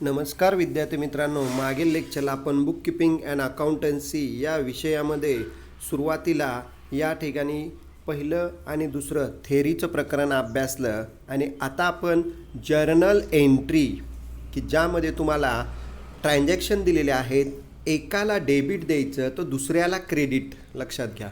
नमस्कार विद्यार्थी मित्रांनो, मागील लेक्चरला आपण बुक कीपिंग अँड अकाउंटन्सी या विषयामध्ये सुरुवातीला या ठिकाणी पहिलं आणि दुसरं थेरीचं प्रकरण अभ्यासलं आणि आता आपण जर्नल एंट्री की ज्यामध्ये तुम्हाला ट्रान्झॅक्शन दिलेले आहेत, एकाला डेबिट द्यायचं तर दुसऱ्याला क्रेडिट. लक्षात घ्या,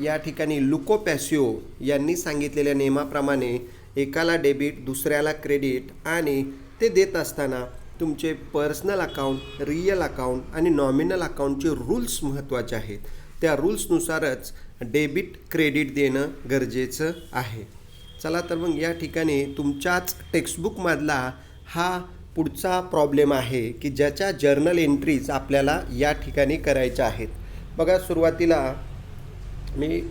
या ठिकाणी लुको पॅसिओ यांनी सांगितलेल्या नियमाप्रमाणे एकाला डेबिट दुसऱ्याला क्रेडिट आणि ते देत असताना तुमचे पर्सनल अकाउंट, रिअल अकाउंट आणि नॉमिनल अकाउंटचे रूल्स महत्त्वाचे आहेत. त्या रूल्सनुसारच डेबिट क्रेडिट देणं गरजेचं आहे. चला तर मग या ठिकाणी तुमच्याच टेक्स्टबुकमधला हा पुढचा प्रॉब्लेम आहे की ज्याच्या जर्नल एंट्रीज आपल्याला या ठिकाणी करायच्या आहेत. बघा, सुरुवातीला मी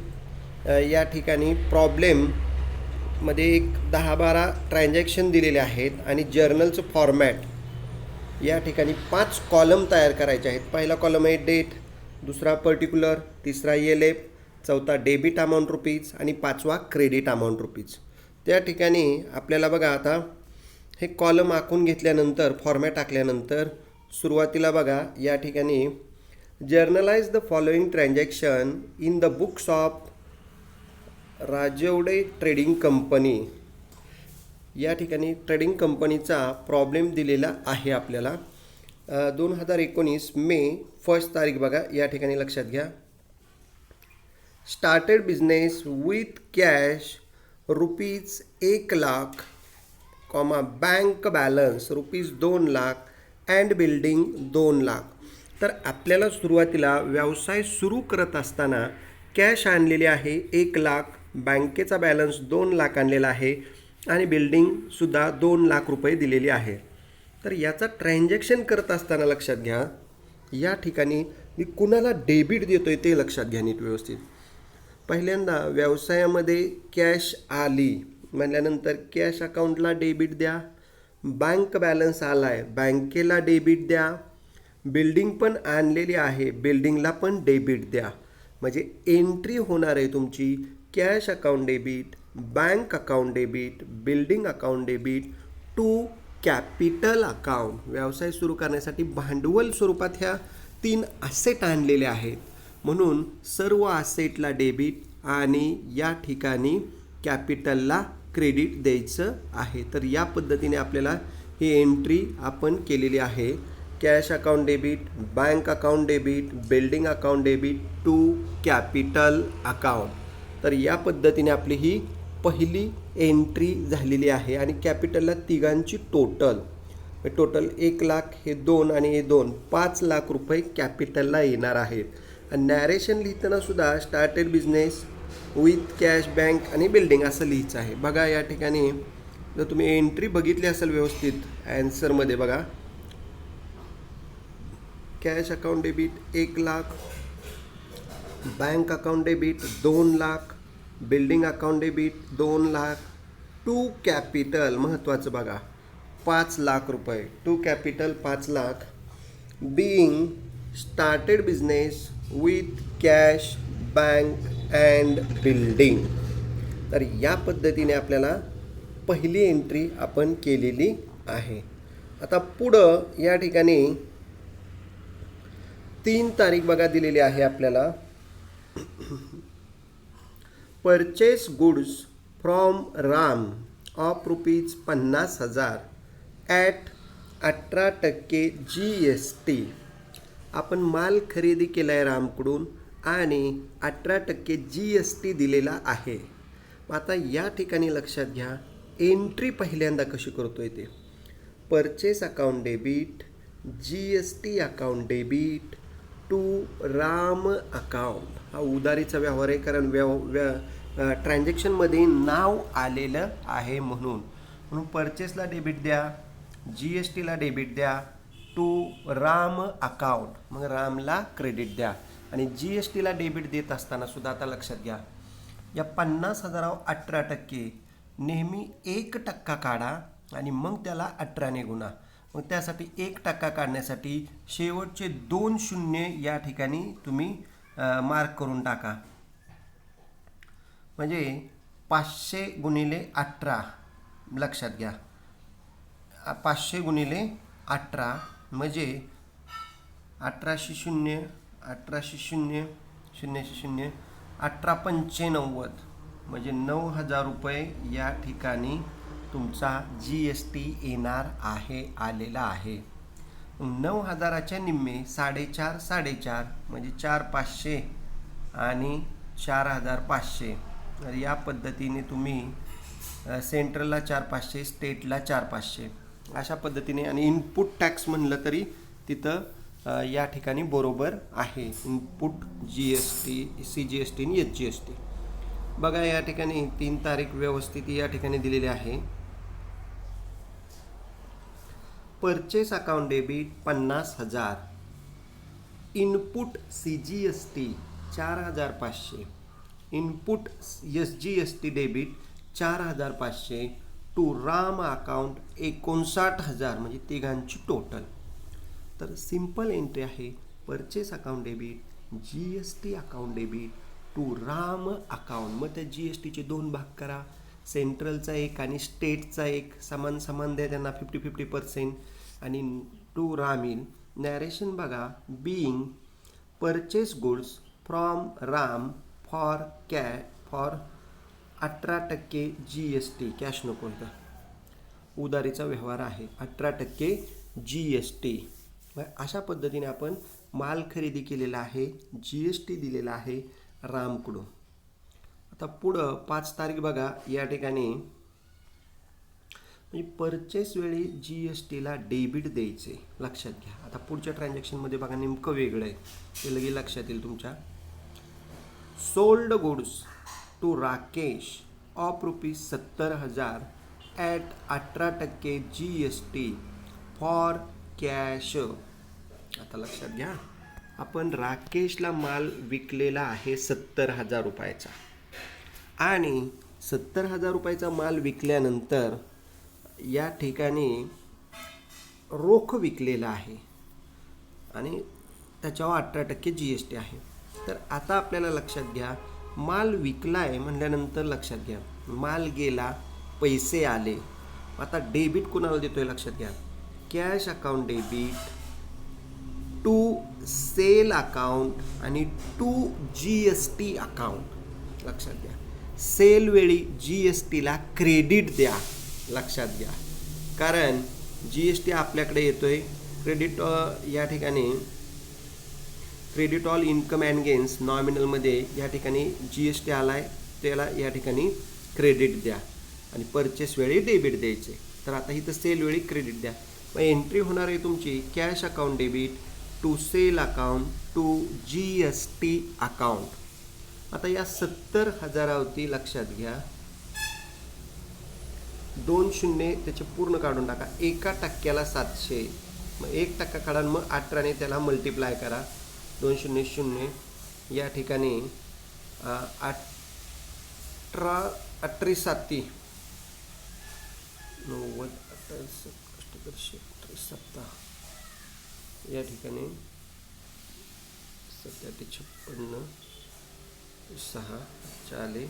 या ठिकाणी प्रॉब्लेममध्ये एक 10-12 ट्रान्झॅक्शन दिलेले आहेत आणि जर्नलचं फॉर्मॅट या ठिकाणी 5 कॉलम तयार करायचे आहेत. पहिला कॉलम आहे डेट, दुसरा पर्टिक्युलर, तिसरा ELF, चौथा डेबिट अमाऊंट रुपीज आणि 5वा क्रेडिट अमाऊंट रुपीज. त्या ठिकाणी आपल्याला बघा, आता हे कॉलम आखून घेतल्यानंतर फॉर्मॅट टाकल्यानंतर सुरुवातीला बघा या ठिकाणी journalise the following transaction in the books of Rajwade trading company. या ठिकाणी ट्रेडिंग कंपनीचा प्रॉब्लेम दिलेला आहे आपल्याला. 2019 मे 1 तारीख बघा या ठिकाणी लक्षात घ्या. Started business with cash rupees 1 lakh, bank balance rupees 2 lakh and building 2 lakh. तर आपल्याला सुरुवातीला व्यवसाय सुरू करत असताना कॅश आणलेली आहे 1 लाख, बँकेचा बॅलन्स 2 लाख आणलेला आहे आणि बिल्डिंगसुद्धा 2 लाख रुपये दिलेली आहे. तर याचा ट्रान्झॅक्शन करत असताना लक्षात घ्या, या ठिकाणी मी कुणाला डेबिट देतो आहे ते लक्षात घ्या नीट व्यवस्थित. पहिल्यांदा व्यवसायामध्ये कॅश आली म्हटल्यानंतर कॅश अकाउंटला डेबिट द्या, बँक बॅलन्स आला आहे बँकेला डेबिट द्या, बिल्डिंग पण आणलेली आहे बिल्डिंगला पण डेबिट द्या. म्हणजे एंट्री होणार आहे तुमची cash account debit, bank account debit, building account debit to capital account. व्यवसाय सुरू करण्यासाठी भांडवल स्वरूपात ह्या 3 असेट आणलेले आहेत म्हणून सर्व असेटला डेबिट आणि या ठिकाणी कॅपिटलला क्रेडिट द्यायचं आहे. तर या पद्धतीने आपल्याला ही एंट्री आपण केलेली आहे. Cash account debit, bank account debit, building account debit to capital account. तर या पद्धतीने आपली ही पहिली एंट्री झालेली आहे आणि कॅपिटलला तिघांची टोटल 1 लाख, हे 2 आणि हे 2, 5 लाख रुपये कॅपिटलला येणार आहेत. आणि नॅरेशन लिहिताना सुद्धा started business with cash, bank आणि बिल्डिंग असं लिहायचं आहे. बघा या ठिकाणी जर तुम्ही एंट्री बघितली असेल व्यवस्थित ॲन्सरमध्ये बघा, cash account debit 1 lakh, bank account debit 2 lakh, building account debit 2 lakh to capital महत्त्वाचं बघा 5 लाख रुपये, to capital 5 lakh, being started business with cash, bank and building. तर या पद्धतीने आपल्याला पहिली एंट्री आपण केलेली आहे. आता पुढं या ठिकाणी 3 तारीख बघा दिलेली आहे आपल्याला. Purchase goods from Ram of rupees 50,000 at 18% GST. आपण माल खरेदी केला आहे रामकडून आणि 18% GST दिलेला आहे. आता या ठिकाणी लक्षात घ्या एंट्री पहिल्यांदा कशी करतोय ते. Purchase account debit, GST account debit to Ram account. हा उधारीचा व्यवहार आहे कारण ट्रान्झॅक्शनमध्ये नाव आलेलं आहे म्हणून परचेसला डेबिट द्या, GSTला डेबिट द्या टू राम अकाउंट, मग रामला क्रेडिट द्या. आणि GSTला डेबिट देत असताना सुद्धा आता लक्षात घ्या या 50,000 18% नेहमी 1% काढा आणि मग त्याला 18ने गुणा. मग त्यासाठी 1% काढण्यासाठी शेवटचे 2 शून्य या ठिकाणी तुम्ही मार्क करून टाका. म्हणजे 500 गुणिले 18 लक्षात घ्या, 500 गुणिले 18 म्हणजे 1800 0 1800 0 0 1895 म्हणजे 9,000 रुपये या ठिकाणी तुमचा GST येणार आहे, आलेला आहे. 9,000च्या निम्मे 4.5 म्हणजे 4,500 आणि 4,500. तर या पद्धतीने तुम्ही सेंट्रलला 4,500, स्टेटला 4,500 अशा पद्धतीने. आणि इनपुट टॅक्स म्हणलं तरी तिथं या ठिकाणी बरोबर आहे. इनपुट GST, CGST आणि HGST. बघा या ठिकाणी 3 तारीख व्यवस्थित या ठिकाणी दिलेली आहे. Purchase account debit 50,000, input CGST 4,500, input SGST debit 4,500 to Ram account 59,000 म्हणजे तिघांची टोटल. तर सिंपल एंट्री आहे purchase account debit, GST account debit to Ram account. मग त्या GSTचे 2 भाग करा, सेंट्रलचा एक आणि स्टेटचा एक. समान समान द्या त्यांना 50-50% आणि टू राम येईल. नॅरेशन बघा. Being purchase goods from Ram for 18% GST. Cash नको होतं, उधारीचा व्यवहार आहे. 18% GST. अशा पद्धतीने आपण माल खरेदी केलेला आहे, GST दिलेला आहे रामकडून. आता पुढं 5 तारीख बघा या ठिकाणी. म्हणजे परचेस वेळी GSTला डेबिट द्यायचे, लक्षात घ्या. आता पुढच्या ट्रान्झॅक्शनमध्ये बघा नेमकं वेगळं आहे, ते लगेच लक्षात येईल तुमच्या. Sold goods to Rakesh of ₹70,000 at 18% GST for cash. आता लक्षात घ्या, आपण राकेशला माल विकलेला आहे 70,000 रुपयाचा आणि 70,000 रुपयाचा माल विकल्यानंतर या ठिकाणी रोख विकलेला आहे आणि त्याच्यावर 18% GST आहे. तर आता आपल्याला लक्षात घ्या, माल विकला आहे म्हटल्यानंतर लक्षात घ्या, माल गेला, पैसे आले. आता डेबिट कुणाला देतोय लक्षात घ्या. Cash account debit to sale account आणि टू GST अकाउंट. लक्षात घ्या, सेल वेळी GSTला क्रेडिट द्या, लक्षात घ्या. कारण GST आपल्याकडे येतोय. क्रेडिट या ठिकाणी credit all income and gains नॉमिनलमध्ये या ठिकाणी GST आला आहे, त्याला या ठिकाणी क्रेडिट द्या आणि परचेस वेळी डेबिट द्यायचे. तर आता इथं सेल वेळी क्रेडिट द्या. मग एंट्री होणार आहे तुमची cash account debit to sale account to GST account. आता या 70,000वरती लक्षात घ्या 2 शून्य त्याचे पूर्ण काढून टाका. 1% 700, मग 1% काढा, मग 18ने त्याला मल्टिप्लाय करा. 2 शून्य 0 या ठिकाणी 18 7 90 7 या ठिकाणी 57 56 6 4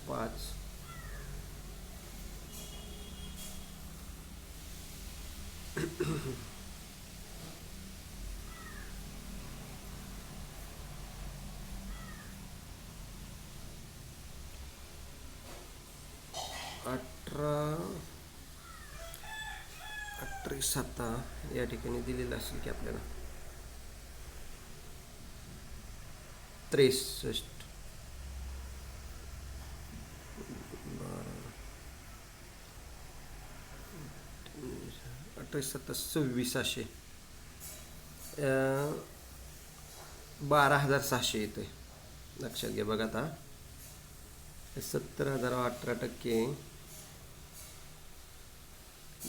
5 18 7 या ठिकाणी दिलेलं असेल की आपल्याला 63 26 12,600 येते. लक्षात घ्या. बघा आता 70,000 18%,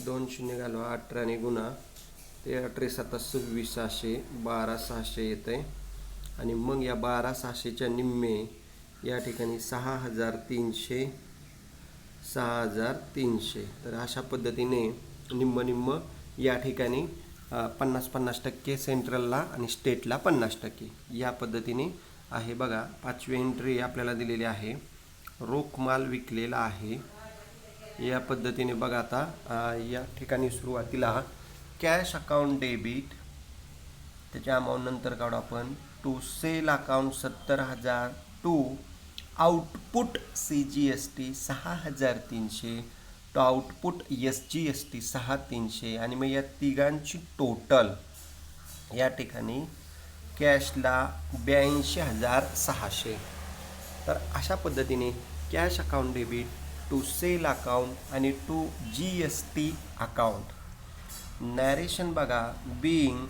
2 शून्य घालवा, 18ने गुणा, ते 18 7 2600 12,600 येते. आणि मग या 12,600च्या निम्मे या ठिकाणी 6,300 6,300. तर अशा पद्धतीने निम्म या ठिकाणी 50% सेंट्रलला आणि स्टेटला 50% या पद्धतीने आहे. बघा 5वी एंट्री आपल्याला दिलेली आहे. रोख माल विकलेला आहे या पद्धतीने. बघा आता या ठिकाणी सुरुवातीला कॅश अकाउंट डेबिट, त्याच्या अमाऊंट नंतर काढू आपण. To sale account 70,000, to output CGST 6,300, to output SGST 6,300 आणि मग या तिघांची टोटल या ठिकाणी कॅशला 82,600. तर अशा पद्धतीने cash account debit, to sale account आणि टू GST अकाउंट. नॅरेशन बघा. Being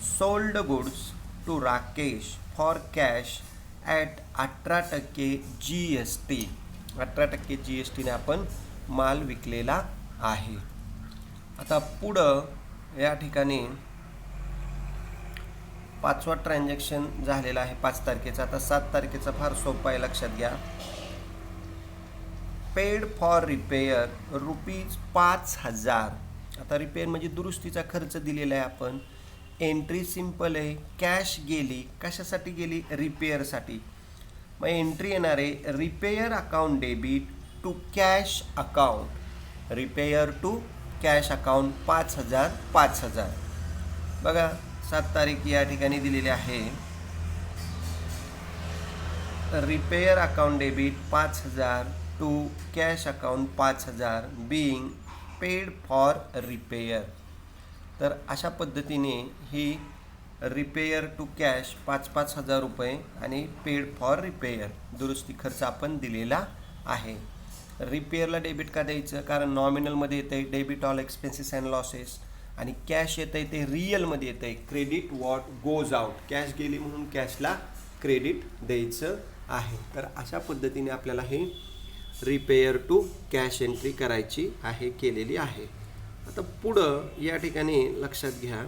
sold goods to Rakesh for cash at 18% GST. 18% GSTने आपण माल विकलेला आहे. आता पुढं या ठिकाणी 5वा ट्रान्झॅक्शन झालेला आहे 5 तारखेचा. आता 7 तारखेचा फार सोपा आहे, लक्षात घ्या. Paid for repair ₹5,000. आता रिपेअर म्हणजे दुरुस्तीचा खर्च दिलेला आहे आपण. एंट्री सिंपल आहे. कॅश गेली, कशासाठी गेली? रिपेअरसाठी. मग एंट्री येणार आहे repair account debit to cash account. Repair to cash account 5,000 5,000. बघा 7 तारीख या ठिकाणी दिलेली आहे. Repair account debit 5,000 to cash account 5,000 being paid for repair. तर अशा पद्धतीने ही रिपेअर टू कॅश 5,000 रुपये आणि पेड फॉर रिपेअर दुरुस्ती खर्च आपण दिलेला आहे. रिपेअरला डेबिट का द्यायचं? कारण नॉमिनलमध्ये येतं आहे debit all expenses and losses आणि कॅश येतं आहे ते रिअलमध्ये येतं आहे credit what goes out. Cash गेली म्हणून कॅशला क्रेडिट द्यायचं आहे. तर अशा पद्धतीने आपल्याला हे रिपेअर टू कॅश एंट्री करायची आहे, केलेली आहे. आता पुढं या ठिकाणी लक्षात घ्या.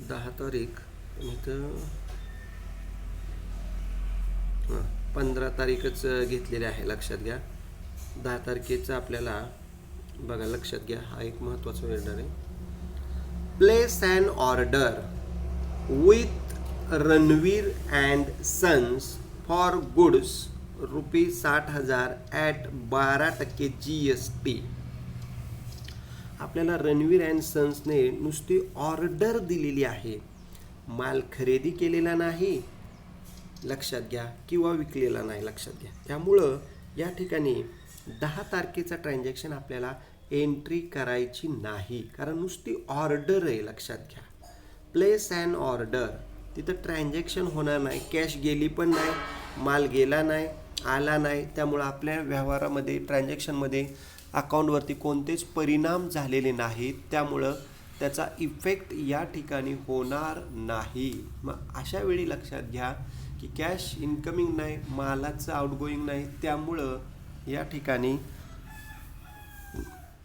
दहा तारीख इथं 15 तारीखच घेतलेली आहे, लक्षात घ्या. 10 तारखेचा आपल्याला बघा, लक्षात घ्या, हा एक महत्त्वाचा ऑर्डर आहे. Place and order with Ranveer and sons for goods ₹60,000 at 12% GST. आपल्याला रणवीर अँड सन्सने नुसती ऑर्डर दिलेली आहे, माल खरेदी केलेला नाही, लक्षात घ्या, किंवा विकलेला नाही, लक्षात घ्या. त्यामुळं या ठिकाणी 10 तारखेचा ट्रान्झॅक्शन आपल्याला एंट्री करायची नाही, कारण नुसती ऑर्डर आहे, लक्षात घ्या. प्लेस अँड ऑर्डर, तिथं ट्रान्झॅक्शन होणार नाही, कॅश गेली पण नाही, माल गेला नाही, आला नाही. त्यामुळं आपल्या व्यवहारामध्ये ट्रान्झॅक्शनमध्ये अकाउंटवरती कोणतेच परिणाम झालेले नाहीत. त्यामुळं त्याचा इफेक्ट या ठिकाणी होणार नाही. मग अशा वेळी लक्षात घ्या की कॅश इनकमिंग नाही, मालाचं आउटगोईंग नाही, त्यामुळं या ठिकाणी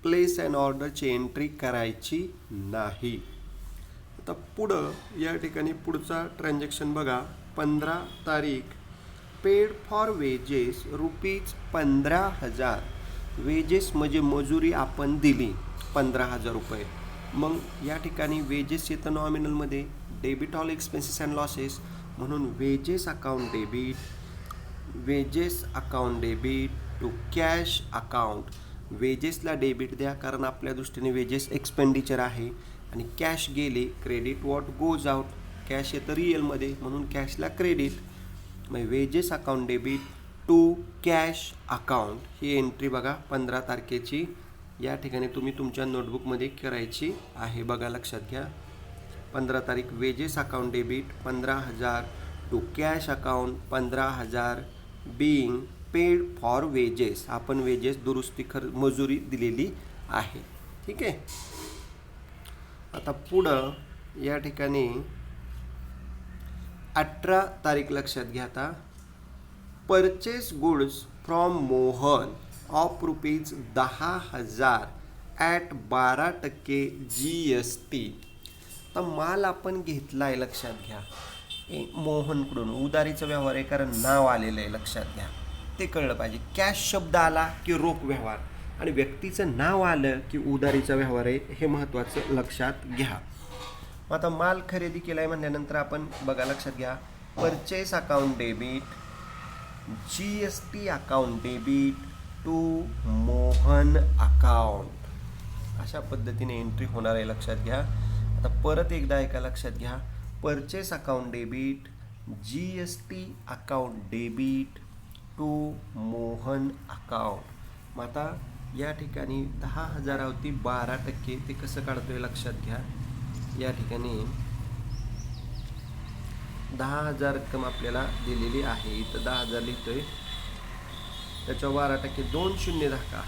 प्लेस अँड ऑर्डरची एंट्री करायची नाही. आता पुढं या ठिकाणी पुढचा ट्रान्झॅक्शन बघा. 15 तारीख पेड फॉर वेजेस ₹15,000. वेजेस म्हणजे मजुरी आपण दिली 15,000 रुपये. मग या ठिकाणी वेजेस येतं नॉमिनलमध्ये, debit all expenses and losses, म्हणून wages account debit, wages account debit to cash account. वेजेसला डेबिट द्या, कारण आपल्या दृष्टीने वेजेस एक्सपेंडिचर आहे, आणि कॅश गेले credit what goes out. Cash येतं रिअलमध्ये म्हणून कॅशला क्रेडिट. मग wages account debit to cash account ही एंट्री बघा 15 तारखेची या ठिकाणी तुम्ही तुमच्या नोटबुकमध्ये करायची आहे. बघा लक्षात घ्या, 15 तारीख wages account debit 15,000 to cash account 15,000 being paid for wages. आपण वेजेस दुरुस्ती मजुरी दिलेली आहे. ठीक आहे. आता पुढं या ठिकाणी 18 तारीख लक्षात घ्या. आता purchase goods from Mohan of ₹10,000 at 12% GST. तर माल आपण घेतला आहे, लक्षात घ्या, मोहनकडून. उधारीचा व्यवहार आहे, कारण नाव आलेलं आहे, लक्षात घ्या, ते कळलं पाहिजे. कॅश शब्द आला की रोख व्यवहार, आणि व्यक्तीचं नाव आलं की उधारीचा व्यवहार आहे, हे महत्त्वाचं लक्षात घ्या. मग आता माल खरेदी केला आहे म्हणल्यानंतर आपण बघा, लक्षात घ्या, purchase account debit, GST account debit to Mohan account. अशा पद्धतीने एंट्री होणार आहे, लक्षात घ्या. आता परत एकदा एका लक्षात घ्या. Purchase account debit, GST account debit to Mohan account. मग आता या ठिकाणी 10,000 होती 12%. ते कसं काढतोय लक्षात घ्या. या ठिकाणी 10,000 रक्कम आपल्याला दिलेली आहे. इथं 10,000 लिहितोय, त्याच्यावर 12%, 2 शून्य धक्का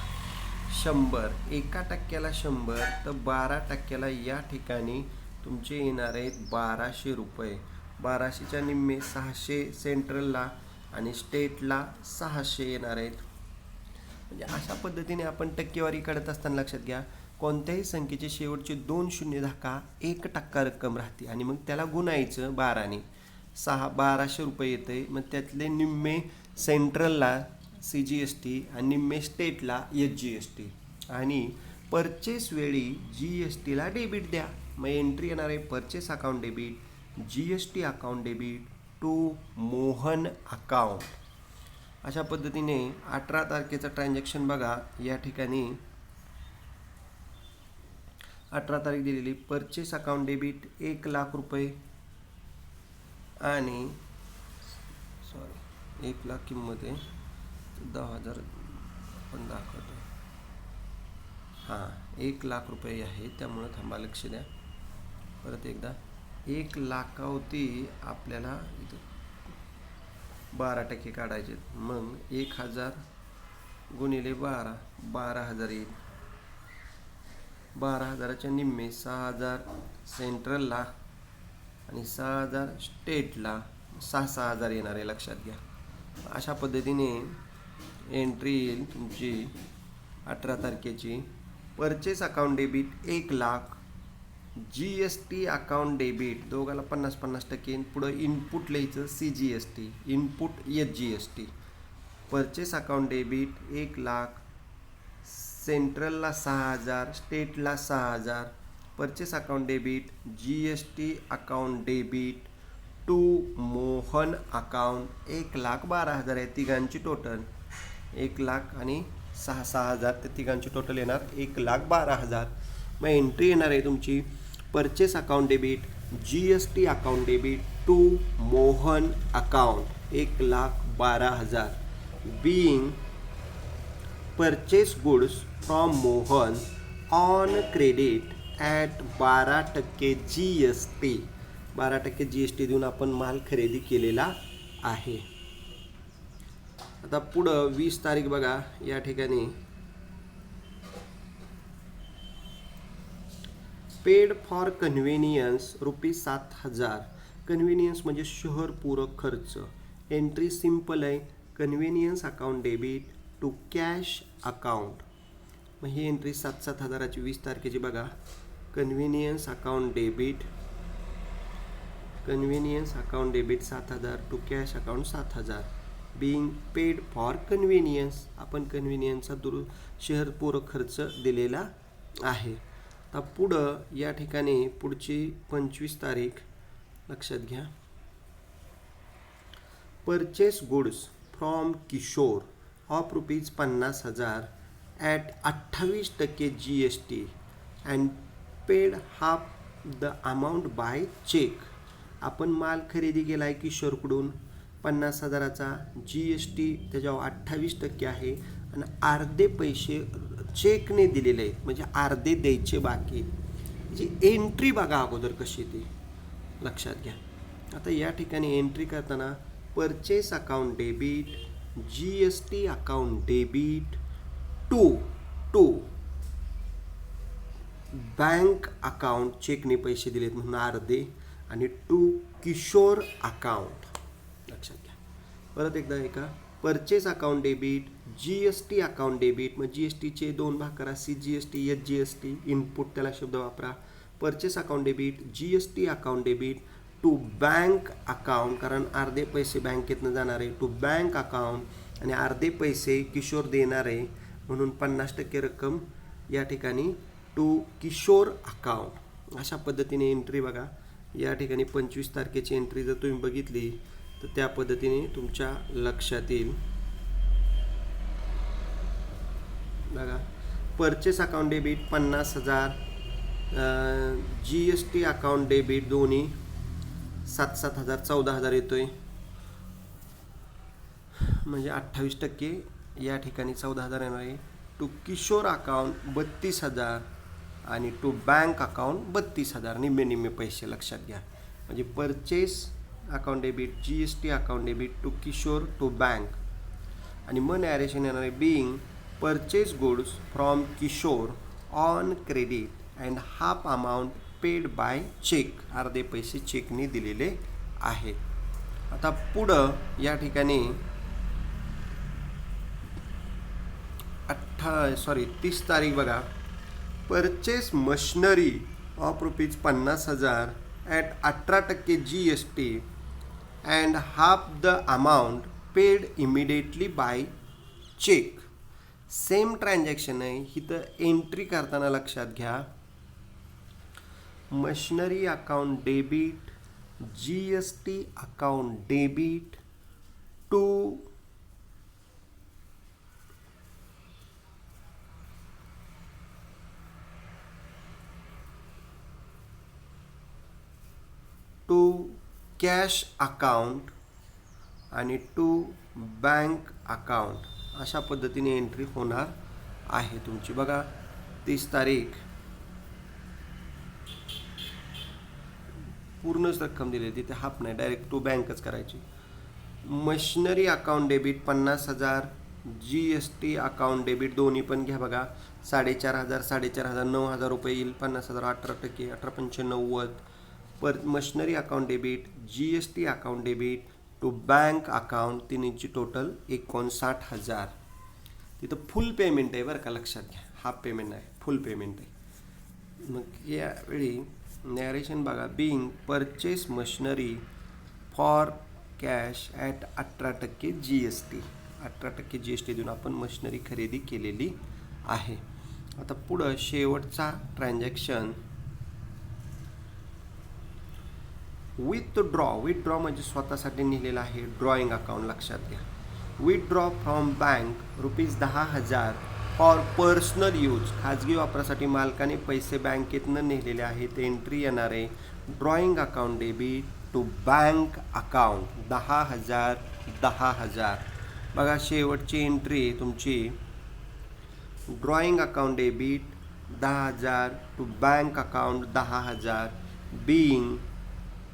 100. 1% 100, तर 12% या ठिकाणी तुमचे येणार आहेत 1200 रुपये. 1200च्या निम्मे 600 सेंट्रलला आणि स्टेटला 600 येणार आहेत. म्हणजे अशा पद्धतीने आपण टक्केवारी काढत असताना लक्षात घ्या, कोणत्याही संख्येचे शेवटचे 2 शून्य धक्का 1% रक्कम राहते आणि मग त्याला गुणायचं 12ने. 1200 रुपये येते. मग त्यातले निम्मे सेंट्रलला CGST आणि निम्मे स्टेटला SGST आणि परचेस वेळी GSTला डेबिट द्या. मग एंट्री येणार आहे purchase account debit, GST account debit to Mohan account. अशा पद्धतीने 18 तारखेचं ट्रान्झॅक्शन बघा. या ठिकाणी 18 तारीख दिलेली. परचेस अकाउंट डेबिट 1,00,000 रुपये आणि 1,00,000 किंमत आहे, 10,000 आपण दाखवतो. हां, 1,00,000 रुपये आहे, त्यामुळं थांबा, लक्ष द्या. परत एकदा 1,00,000 होती आपल्याला इथं 12% काढायचे. मग 1,000 गुणिले 12, 12,000 येईल. 12,000च्या निम्मे 6,000 सेंट्रलला आणि 6,000 स्टेटला, 6,000 येणार आहे, लक्षात घ्या. अशा पद्धतीने एंट्री येईल तुमची 18 तारखेची. Purchase account debit 1,00,000, GST account debit दोघाला 50-50%. पुढं इनपुट लिहायचं CGST, input SGST. Purchase account debit 1,00,000, सेंट्रलला 6,000, स्टेटला 6,000. Purchase account debit, GST account debit to Mohan account 1,12,000 आहे. तिघांची टोटल 1,00,000 आणि 6,000, ते तिघांची टोटल येणार 1,12,000. मग एंट्री येणार आहे तुमची purchase account debit, GST account debit to Mohan account 1,12,000 being purchase goods from Mohan on credit at 12% GST. 12% GST देऊन आपण माल खरेदी केलेला आहे. आता पुढं 20 तारीख बघा. या ठिकाणी पेड फॉर कन्व्हिनियन्स ₹7,000. कन्व्हिनियन्स म्हणजे शहर पूरक खर्च. एंट्री सिंपल आहे, convenience account debit to cash account. मग ही एंट्री 7,000ची 20 तारखेची बघा. Convenience account debit, convenience account debit 7,000 to cash account 7,000 being paid for convenience. आपण कन्व्हिनियन्सचा शहर पूरक खर्च दिलेला आहे. आता पुढं या ठिकाणी पुढची 25 तारीख लक्षात घ्या. Purchase goods from Kishore of ₹50,000 at 28% GST and paid half the amount by cheque. आपण माल खरेदी केला आहे किशोरकडून 50,000चा, GST त्याच्यावर 28% आहे आणि अर्धे पैसे चेकने दिलेले आहेत, म्हणजे अर्धे द्यायचे बाकी. जी एंट्री बघा अगोदर कशी ती लक्षात घ्या. आता या ठिकाणी एंट्री करताना purchase account debit, GST account debit to bank account, चेकने पैसे दिलेत म्हणून अर्धे, आणि टू किशोर अकाउंट लक्षात घ्या. परत एकदा एका purchase account debit, GST account debit. मग GSTचे 2 भाग करा, CGST SGST, इनपुट त्याला शब्द वापरा. Purchase account debit, GST account debit to bank account, कारण अर्धे पैसे बँकेतनं जाणार आहे, टू बँक अकाउंट, आणि अर्धे पैसे किशोर देणार आहे म्हणून 50% रक्कम या ठिकाणी टू किशोर अकाउंट. अशा पद्धतीने एंट्री बघा. या ठिकाणी 25 तारखेची एंट्री जर तुम्ही बघितली तर त्या पद्धतीने तुमच्या लक्षात येईल. बघा purchase account debit 50,000, GST account debit दोन्ही 7,000 14,000 येतोय, म्हणजे 28% या ठिकाणी 14,000 येणार आहे. टू किशोर अकाउंट 32,000 आणि टू बँक अकाउंट 32,000. निम्मे पैसे लक्षात घ्या. म्हणजे purchase account debit, GST account debit, to Kishore, to bank. आणि मग नॅरेशन येणार आहे being purchase goods from Kishore on credit and half amount paid by cheque. अर्धे पैसे चेकने दिलेले आहेत. आता पुढं या ठिकाणी 30 तारीख बघा. Purchase machinery of ₹50,000 at 18% GST and half the amount paid immediately by cheque. Same transaction आहे. इथं एंट्री करताना लक्षात घ्या machinery account debit, GST account debit to cash account आणि टू बँक अकाउंट. अशा पद्धतीने एंट्री होणार आहे तुमची. बघा 30 तारीख पूर्णच रक्कम दिली, तिथे हाफ नाही, डायरेक्ट टू बँकच करायची. Machinery account debit 50,000, GST account debit दोन्ही पण घ्या. बघा 4,500 9,000 रुपये येईल. 50,000 18%, 18×5 90. पर machinery account debit, GST account debit to bank account तिन्हीची टोटल 59,000. तिथं फुल पेमेंट आहे बरं का, लक्षात घ्या. हाफ पेमेंट नाही, फुल पेमेंट आहे. मग यावेळी नॅरेशन बघा being purchase machinery for cash at 18% GST. 18% GST देऊन आपण मशिनरी खरेदी केलेली आहे. आता पुढं शेवटचा ट्रान्झॅक्शन विथड्रॉ म्हणजे स्वतःसाठी लिहिलेलं आहे. ड्रॉइंग अकाउंट लक्षात घ्या. Withdraw from bank ₹10,000 for personal use. खाजगी वापरासाठी मालकाने पैसे बँकेतनं नेलेले आहेत. एंट्री येणार आहे drawing account debit to bank account 10,000. बघा शेवटची एंट्री तुमची drawing account debit 10,000 to bank account 10,000 being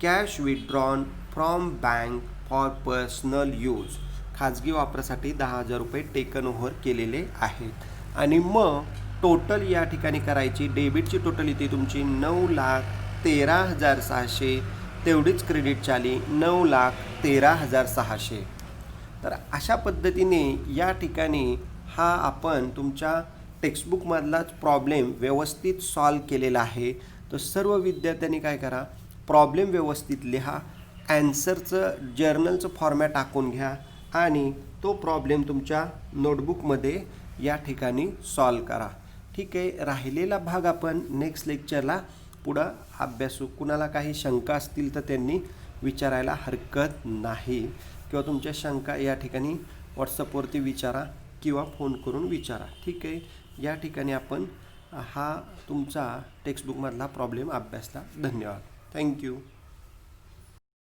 cash withdrawn from bank for personal use. खाजगी वापरासाठी 10,000 रुपये टेकन ओव्हर केलेले आहेत. आणि मग टोटल या ठिकाणी करायची. डेबिटची टोटल इथे तुमची 9,13,600. तेवढीच क्रेडिटची आली 9,13,600. तर अशा पद्धतीने या ठिकाणी हा आपण तुमच्या टेक्स्टबुकमधलाच प्रॉब्लेम व्यवस्थित सॉल्व केलेला आहे. तर सर्व विद्यार्थ्यांनी काय करा, प्रॉब्लेम व्यवस्थित लिहा, ॲन्सरचं जर्नलचं फॉर्मॅट टाकून घ्या आणि तो प्रॉब्लेम तुमच्या नोटबुकमध्ये या ठिकाणी सॉल्व करा. ठीक आहे. राहिलेला भाग आपण नेक्स्ट लेक्चरला पुढं अभ्यासू. कुणाला काही शंका असतील तर त्यांनी विचारायला हरकत नाही, किंवा तुमच्या शंका या ठिकाणी व्हॉट्सअपवरती विचारा किंवा फोन करून विचारा. ठीक आहे. या ठिकाणी आपण हा तुमचा टेक्स्टबुकमधला प्रॉब्लेम अभ्यासला. धन्यवाद. थँक्यू.